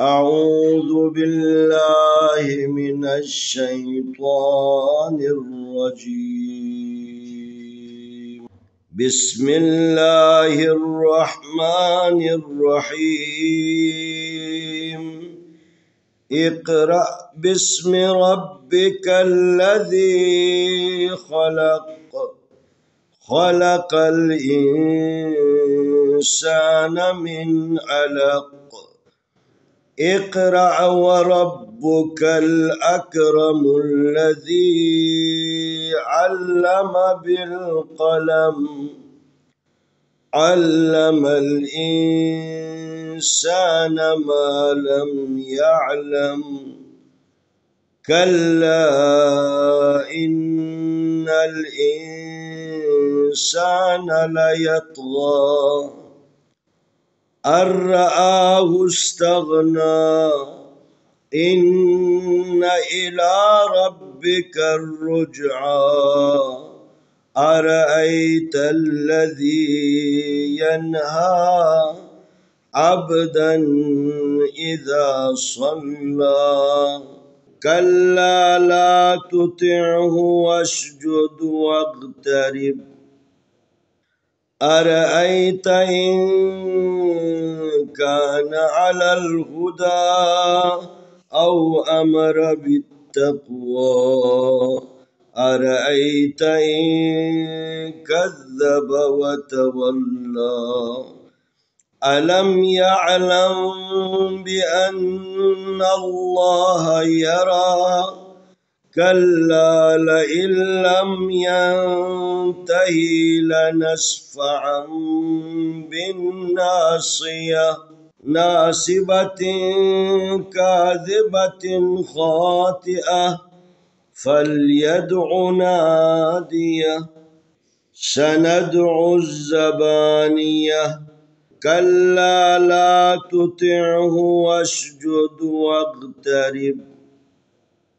أعوذ بالله من الشيطان الرجيم. بسم الله الرحمن الرحيم. اقرأ باسم ربك الذي خلق. خلق الإنسان من علق. اقرأ وربك الأكرم الذي علم بالقلم. علم الإنسان ما لم يعلم. كلا إن الإنسان ليطغى أن رآه استغنى. إن إلى ربك الرجعى. أرأيت الذي ينهى عبدا إذا صلى. كلا لا تطعه واسجد واقترب. أرأيت إن كان على الهدى أو أمر بالتقوى. أرأيت إن كذب وتولى. ألم يعلم بأن الله يرى. كلا لئن لم ينته لنسفعا بالناصية. ناصبة كاذبة خاطئة. فليدع ناديه. سندع الزبانية. كلا لا تطعه واسجد واقترب.